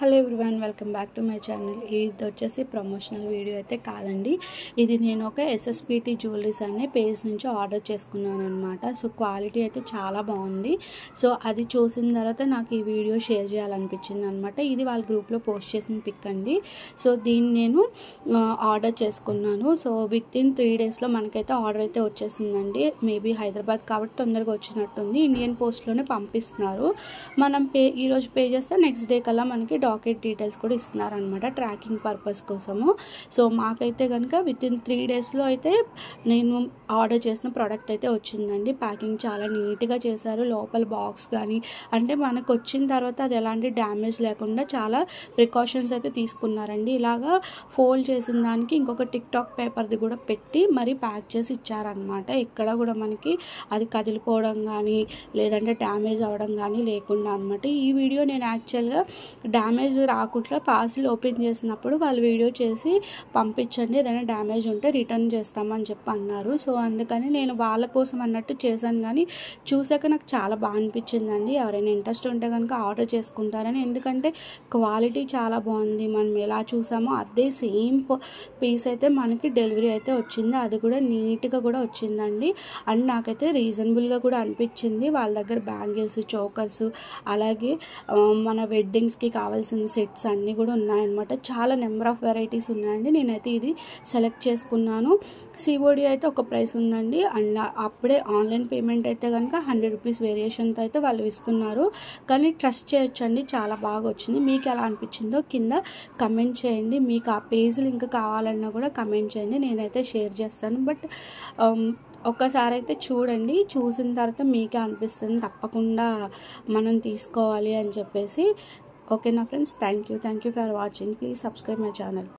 Hello everyone, welcome back to my channel. ఇది వచ్చేసి promotional video అయితే కాదండి. ఇది నేను ఒక ఎస్ఎస్పిటి జ్యువెలరీస్ అనే పేజ్ నుంచి ఆర్డర్ చేసుకున్నాను అనమాట. సో క్వాలిటీ అయితే చాలా బాగుంది. సో అది చూసిన తర్వాత నాకు ఈ వీడియో షేర్ చేయాలనిపించింది అనమాట. ఇది వాళ్ళ గ్రూప్లో పోస్ట్ చేసిన పిక్ అండి. సో దీన్ని నేను ఆర్డర్ చేసుకున్నాను. సో విత్ ఇన్ 3 డేస్లో మనకైతే ఆర్డర్ అయితే వచ్చేసిందండి. మేబీ హైదరాబాద్ కాబట్టి తొందరగా వచ్చినట్టుంది. ఇండియన్ పోస్ట్లోనే పంపిస్తున్నారు. మనం ఈరోజు పే చేస్తే నెక్స్ట్ డే కల్లా మనకి డాకెట్ డీటెయిల్స్ కూడా ఇస్తున్నారనమాట, ట్రాకింగ్ పర్పస్ కోసము. సో మాకైతే కనుక విత్ ఇన్ 3 డేస్లో అయితే నేను ఆర్డర్ చేసిన ప్రోడక్ట్ అయితే వచ్చిందండి. ప్యాకింగ్ చాలా నీట్గా చేశారు. లోపల బాక్స్ కానీ అంటే మనకు వచ్చిన తర్వాత అది ఎలాంటి డ్యామేజ్ లేకుండా చాలా ప్రికాషన్స్ అయితే తీసుకున్నారండి. ఇలాగా ఫోల్డ్ చేసిన దానికి ఇంకొక టిక్టాక్ పేపర్ది కూడా పెట్టి మరీ ప్యాక్ చేసి ఇచ్చారనమాట. ఎక్కడ కూడా మనకి అది కదిలిపోవడం కానీ లేదంటే డ్యామేజ్ అవ్వడం కానీ లేకుండా అనమాట. ఈ వీడియో నేను యాక్చువల్గా డ్యామేజ్ రాకుండా పార్సిల్ ఓపెన్ చేసినప్పుడు వాళ్ళు వీడియో చేసి పంపించండి, ఏదైనా డ్యామేజ్ ఉంటే రిటర్న్ చేస్తామని చెప్పి అన్నారు. సో అందుకని నేను వాళ్ళ కోసం అన్నట్టు చేశాను. కానీ చూసాక నాకు చాలా బాగా అనిపించిందండి. ఎవరైనా ఇంట్రెస్ట్ ఉంటే కనుక ఆర్డర్ చేసుకుంటారని, ఎందుకంటే క్వాలిటీ చాలా బాగుంది. మనం ఎలా చూసామో అదే సేమ్ పీస్ అయితే మనకి డెలివరీ అయితే వచ్చింది. అది కూడా నీట్గా కూడా వచ్చిందండి. అండ్ నాకైతే రీజనబుల్గా కూడా అనిపించింది. వాళ్ళ దగ్గర బ్యాంగిల్స్, చోకర్స్, అలాగే మన వెడ్డింగ్స్కి కావాల్సిన సెట్స్ అన్నీ కూడా ఉన్నాయన్నమాట. చాలా నెంబర్ ఆఫ్ వెరైటీస్ ఉన్నాయండి. నేనైతే ఇది సెలెక్ట్ చేసుకున్నాను. సిఓడి అయితే ఒక ప్రైస్ ఉందండి. అండ్ అప్పుడే ఆన్లైన్ పేమెంట్ అయితే కనుక 100 రూపీస్ వేరియేషన్తో అయితే వాళ్ళు ఇస్తున్నారు. కానీ ట్రస్ట్ చేయొచ్చండి, చాలా బాగా వచ్చింది. మీకు ఎలా అనిపించిందో కింద కమెంట్ చేయండి. మీకు ఆ పేజ్ లింక్ కావాలన్నా కూడా కమెంట్ చేయండి, నేనైతే షేర్ చేస్తాను. బట్ ఒక్కసారి అయితే చూడండి, చూసిన తర్వాత మీకే అనిపిస్తుంది తప్పకుండా మనం తీసుకోవాలి అని చెప్పేసి. ఓకేనా friends, thank you for watching. Please subscribe my channel.